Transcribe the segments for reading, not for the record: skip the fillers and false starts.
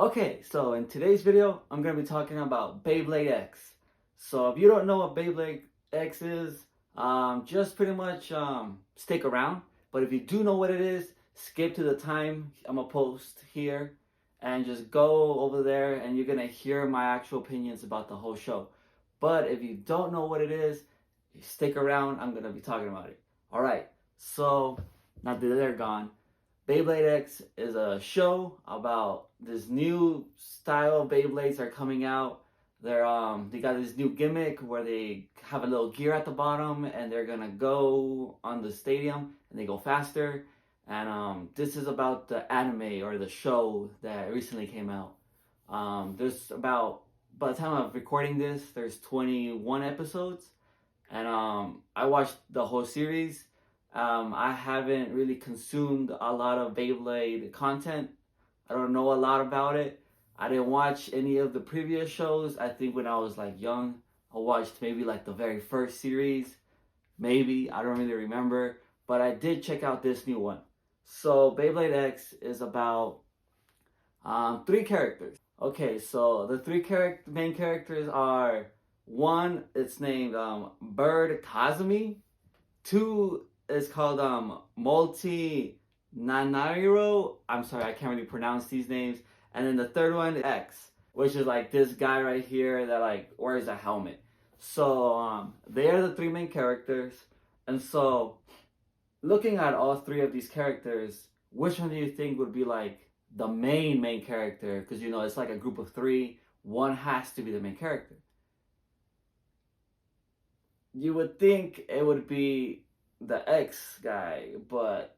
Okay, so in today's video, I'm going to be talking about Beyblade X. So if you don't know what Beyblade X is, just pretty much stick around. But if you do know what it is, skip to the time I'm going to post here and just go over there and you're going to hear my actual opinions about the whole show. But if you don't know what it is, stick around, I'm going to be talking about it. Alright, so now that they're gone, Beyblade X is a show about this new style of Beyblades are coming out. They got this new gimmick where they have a little gear at the bottom and they're gonna go on the stadium and they go faster. And this is about the anime or the show that recently came out. There's about by the time I'm recording this, there's 21 episodes, and I watched the whole series. I haven't really consumed a lot of Beyblade content. I don't know a lot about it. I didn't watch any of the previous shows. I think when I was like young, I watched maybe like the very first series. Maybe, I don't really remember. But I did check out this new one. So Beyblade X is about three characters. Okay, so the main characters are, one, it's named Bird Kazumi. Two, it's called Multi Nanariro. I'm sorry, I can't really pronounce these names. And then the third one, X, which is like this guy right here that like wears a helmet. So they are the three main characters. And so looking at all three of these characters, which one do you think would be like the main character? Because you know it's like a group of three. One has to be the main character. You would think it would be the X guy, but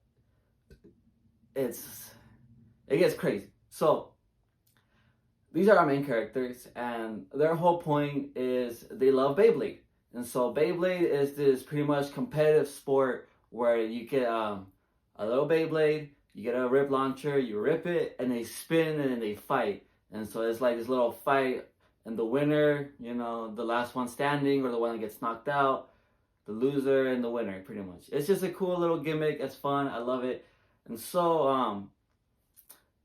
it gets crazy. So these are our main characters, and their whole point is they love Beyblade. And so Beyblade is this pretty much competitive sport where you get a little Beyblade, you get a rip launcher, you rip it, and they spin and then they fight. And so it's like this little fight, and the winner, you know, the last one standing or the one that gets knocked out, the loser and the winner, pretty much. It's just a cool little gimmick. It's fun. I love it. And so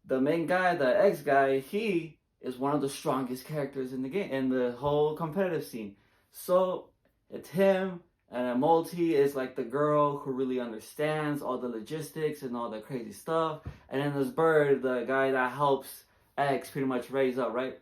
the main guy, the X guy, he is one of the strongest characters in the game, in the whole competitive scene. So it's him, and Multi is like the girl who really understands all the logistics and all the crazy stuff. And then there's Bird, the guy that helps X pretty much raise up, right?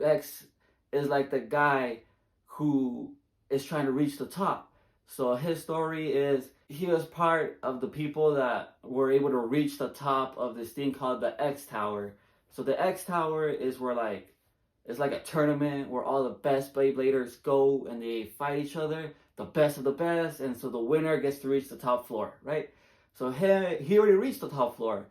X is like the guy who is trying to reach the top. So his story is he was part of the people that were able to reach the top of this thing called the X Tower. So the X Tower is where like it's like a tournament where all the best Beybladers go and they fight each other, the best of the best, and so the winner gets to reach the top floor, right? So he already reached the top floor.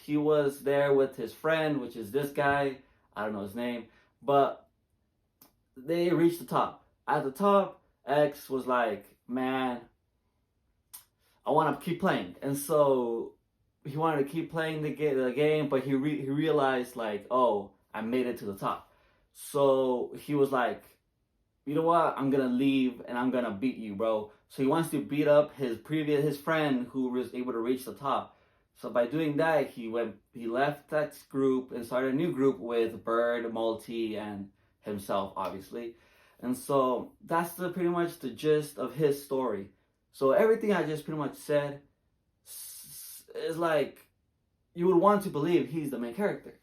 He was there with his friend, which is this guy. I don't know his name, but they reached the top. At the top, X was like, man, I want to keep playing. And so he wanted to keep playing the game, but he realized like, oh, I made it to the top. So he was like, you know what? I'm going to leave and I'm going to beat you, bro. So he wants to beat up his friend who was able to reach the top. So by doing that, he left that group and started a new group with Bird, Multi, and himself, obviously. And so that's pretty much the gist of his story. So everything I just pretty much said is like, you would want to believe he's the main character.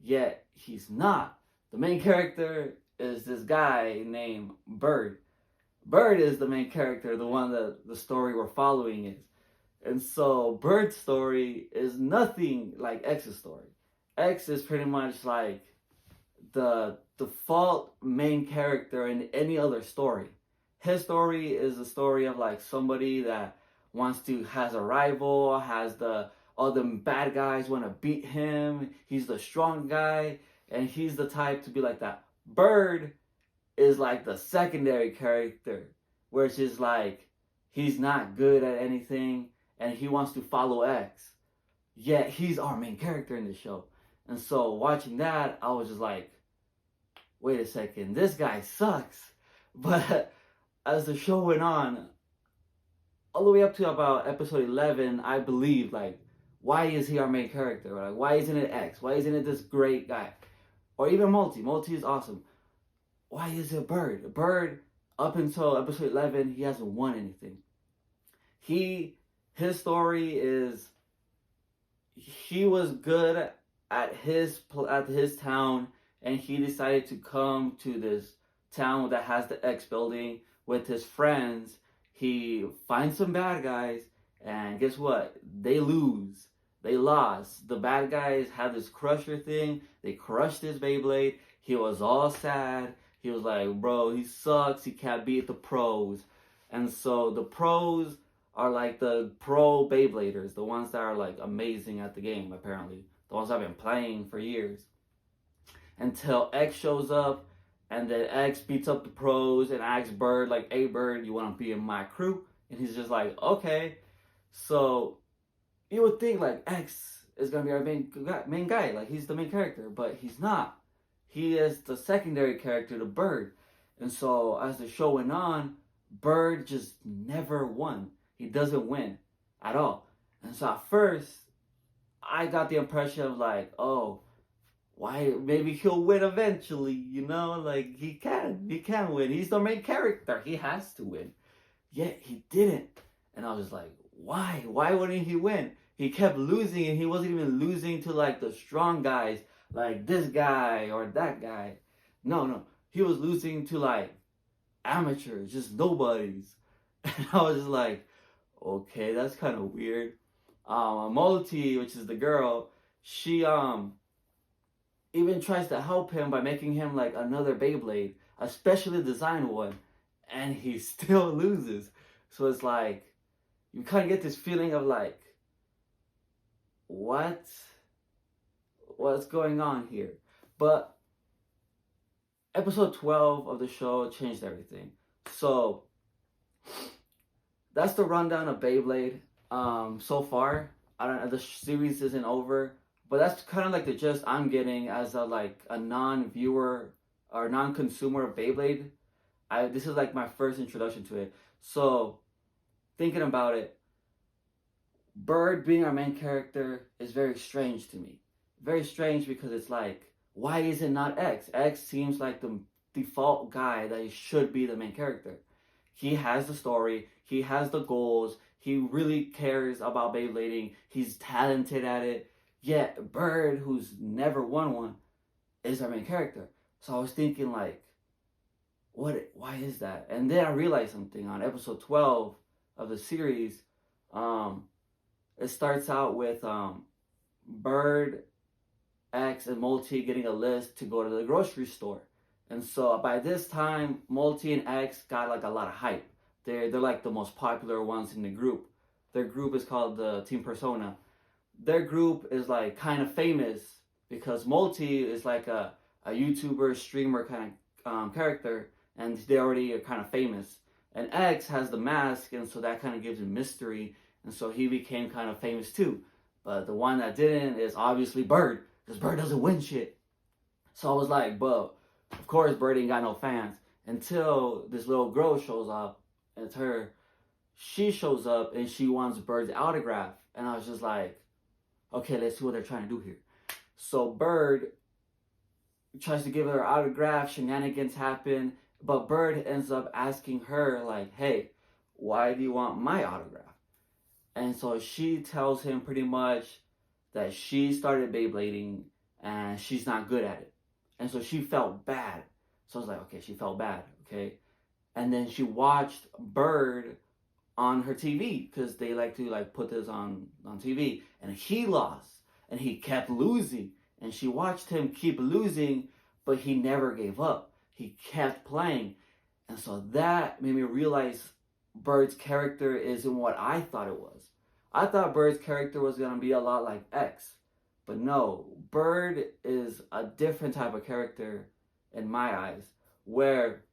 Yet he's not. The main character is this guy named Bird. Bird is the main character, the one that the story we're following is. And so Bird's story is nothing like X's story. X is pretty much like the default main character in any other story. His story is a story of like somebody that has a rival, all the bad guys want to beat him. He's the strong guy, and he's the type to be like that. Bird is like the secondary character, which is like he's not good at anything, and he wants to follow X. Yet he's our main character in the show. And so watching that, I was just like, wait a second, this guy sucks. But as the show went on, all the way up to about episode 11, I believe, like, why is he our main character? Like, why isn't it X? Why isn't it this great guy? Or even Multi. Multi is awesome. Why is it Bird? Bird, up until episode 11, he hasn't won anything. His story is, he was good at his town, and he decided to come to this town that has the X building with his friends. He finds some bad guys, and guess what? They lose. They lost. The bad guys had this crusher thing. They crushed his Beyblade. He was all sad. He was like, bro, he sucks. He can't beat the pros. And so the pros are like the pro Beybladers, the ones that are like amazing at the game, apparently. The ones I've been playing for years. Until X shows up, and then X beats up the pros and asks Bird, like, hey Bird, you want to be in my crew? And he's just like, okay. So you would think like X is going to be our main guy, like he's the main character, but he's not. He is the secondary character to Bird. And so as the show went on, Bird just never won. He doesn't win at all. And so at first, I got the impression of like, oh, why, maybe he'll win eventually, you know? Like, he can win. He's the main character. He has to win. Yet he didn't. And I was just like, why? Why wouldn't he win? He kept losing, and he wasn't even losing to like the strong guys, like this guy or that guy. No. He was losing to like amateurs, just nobodies. And I was just like, okay, that's kind of weird. Molity, which is the girl, she even tries to help him by making him like another Beyblade, a specially designed one, and he still loses. So it's like, you kind of get this feeling of like, what's going on here? But episode 12 of the show changed everything. So that's the rundown of Beyblade. So far, I don't know, the series isn't over, but that's kind of like the gist I'm getting as a non-viewer or non-consumer of Beyblade. This is like my first introduction to it. So thinking about it, Bird being our main character is very strange to me. Very strange because it's like, why is it not X? X seems like the default guy that he should be the main character. He has the story, he has the goals, he really cares about Beyblading, he's talented at it. Yet Bird, who's never won one, is our main character. So I was thinking like, why is that? And then I realized something on episode 12 of the series. It starts out with Bird, X, and Multi getting a list to go to the grocery store. And so by this time, Multi and X got like a lot of hype. They're like the most popular ones in the group. Their group is called the Team Persona. Their group is like kind of famous because Multi is like a YouTuber, streamer kind of character, and they already are kind of famous. And X has the mask, and so that kind of gives him mystery, and so he became kind of famous too. But the one that didn't is obviously Bird, because Bird doesn't win shit. So I was like, but of course Bird ain't got no fans. Until this little girl shows up, and it's her. She shows up and she wants Bird's autograph. And I was just like, okay, let's see what they're trying to do here. So Bird tries to give her autograph, shenanigans happen, but Bird ends up asking her like, hey, why do you want my autograph? And so she tells him pretty much that she started Beyblading and she's not good at it. And so she felt bad. So I was like, okay, she felt bad, okay? And then she watched Bird on her TV because they like to like put this on TV. And he lost and he kept losing. And she watched him keep losing, but he never gave up. He kept playing. And so that made me realize Bird's character isn't what I thought it was. I thought Bird's character was going to be a lot like X. But no, Bird is a different type of character in my eyes, where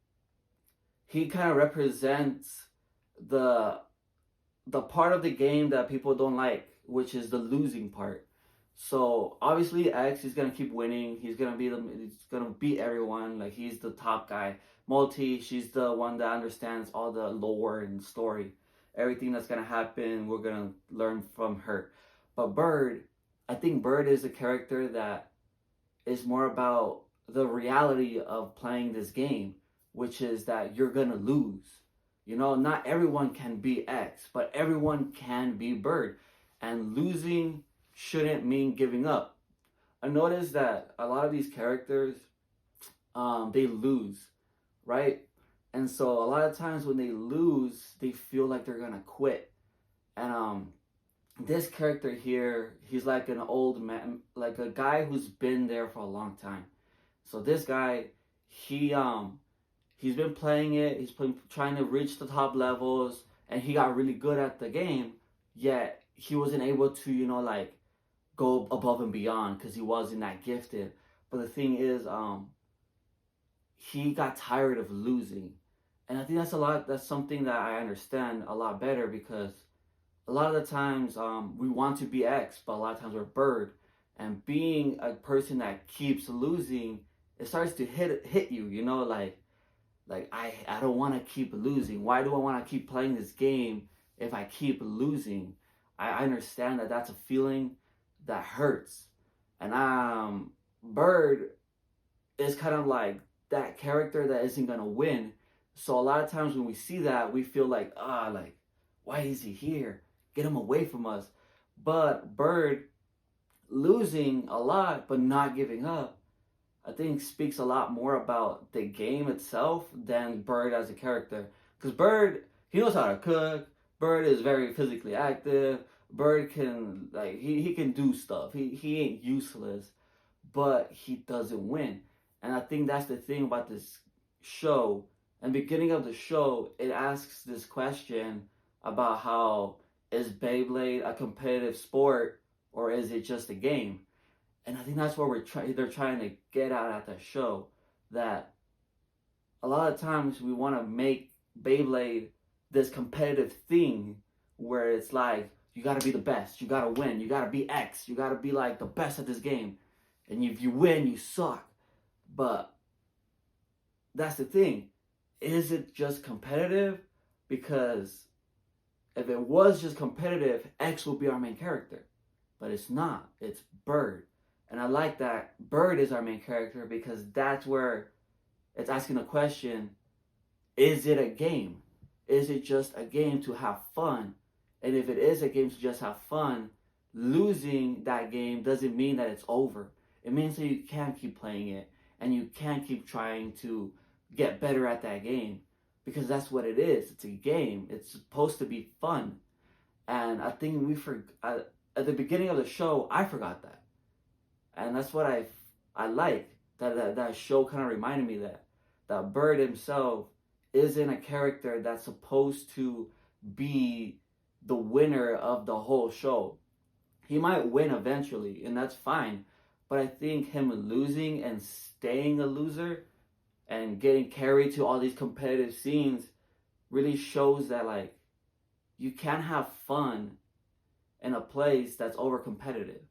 he kind of represents the part of the game that people don't like, which is the losing part. So obviously X is gonna keep winning. He's gonna beat everyone. Like, he's the top guy. Multi, she's the one that understands all the lore and story. Everything that's gonna happen, we're gonna learn from her. But Bird, I think Bird is a character that is more about the reality of playing this game, which is that you're gonna lose. You know, not everyone can be X, but everyone can be Bird. And losing shouldn't mean giving up. I noticed that a lot of these characters, they lose, right? And so a lot of times when they lose, they feel like they're gonna quit. And this character here, he's like an old man, like a guy who's been there for a long time. So this guy, he he's been playing it. He's been trying to reach the top levels, and he got really good at the game. Yet he wasn't able to, like go above and beyond because he wasn't that gifted. But the thing is, he got tired of losing, and I think that's something that I understand a lot better because a lot of the times we want to be X, but a lot of times we're Bird, and being a person that keeps losing, it starts to hit you, like I don't want to keep losing. Why do I want to keep playing this game if I keep losing? I understand that that's a feeling that hurts, and Bird is kind of like that character that isn't gonna win. So a lot of times when we see that, we feel like like why is he here? Get him away from us. But Bird losing a lot but not giving up, I think speaks a lot more about the game itself than Bird as a character. Because Bird, he knows how to cook. Bird is very physically active. Bird can he can do stuff. He ain't useless, but he doesn't win. And I think that's the thing about this show. And beginning of the show, it asks this question about how is Beyblade a competitive sport or is it just a game? And I think that's where they're trying to get at the show, that a lot of times we want to make Beyblade this competitive thing where it's like you got to be the best, you got to win, you got to be X, you got to be like the best at this game. And if you win, you suck. But that's the thing. Is it just competitive? Because if it was just competitive, X would be our main character. But it's not. It's Bird. And I like that Bird is our main character because that's where it's asking a question, is it a game? Is it just a game to have fun? And if it is a game to just have fun, losing that game doesn't mean that it's over. It means that you can keep playing it and you can keep trying to get better at that game because that's what it is. It's a game. It's supposed to be fun. And I think at the beginning of the show, I forgot that. And that's what I like. That show kind of reminded me that Bird himself isn't a character that's supposed to be the winner of the whole show. He might win eventually, and that's fine. But I think him losing and staying a loser and getting carried to all these competitive scenes really shows that like you can have fun in a place that's over competitive.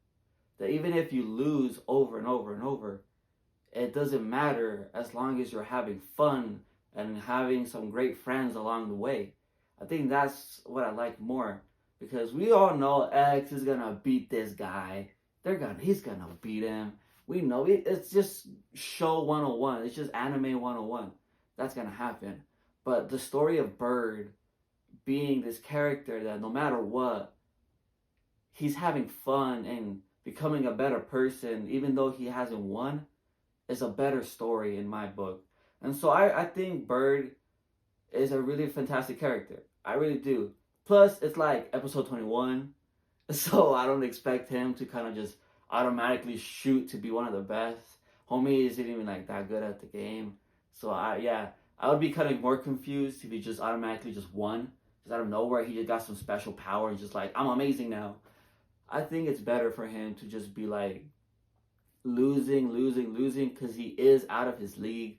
That even if you lose over and over and over, it doesn't matter as long as you're having fun and having some great friends along the way. I think that's what I like more because we all know X is gonna beat this guy. He's gonna beat him. We know it. It's just show 101. It's just anime 101. That's gonna happen. But the story of Bird being this character that no matter what, he's having fun and becoming a better person, even though he hasn't won, is a better story in my book. And so I think Bird is a really fantastic character. I really do. Plus, it's like episode 21. So I don't expect him to kind of just automatically shoot to be one of the best. Homie isn't even like that good at the game. So I would be kind of more confused if he just automatically just won. Just out of nowhere, he just got some special power and just like, I'm amazing now. I think it's better for him to just be like losing, because he is out of his league.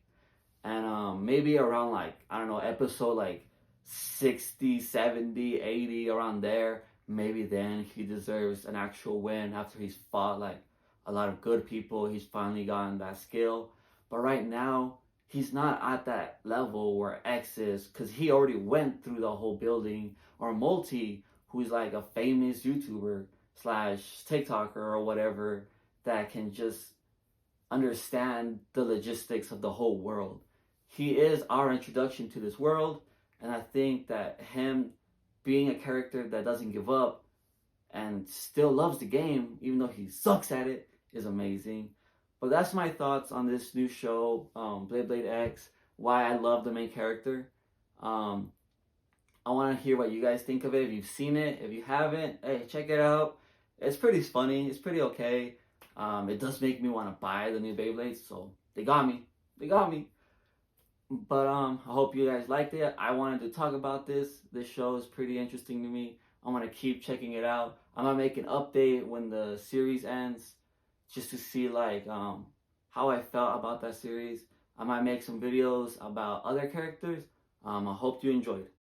And maybe around like, I don't know, episode like 60, 70, 80, around there, maybe then he deserves an actual win after he's fought like a lot of good people. He's finally gotten that skill. But right now, he's not at that level where X is because he already went through the whole building, or Multi, who's like a famous YouTuber. slash TikToker or whatever that can just understand the logistics of the whole world. He is our introduction to this world, and I think that him being a character that doesn't give up and still loves the game, even though he sucks at it, is amazing. But that's my thoughts on this new show, Beyblade X, why I love the main character. Um, I want to hear what you guys think of it. If you've seen it, if you haven't, hey, check it out. It's pretty funny. It's pretty okay. It does make me want to buy the new Beyblades, so they got me. They got me. But I hope you guys liked it. I wanted to talk about this. This show is pretty interesting to me. I want to keep checking it out. I'm gonna make an update when the series ends, just to see like how I felt about that series. I might make some videos about other characters. I hope you enjoyed.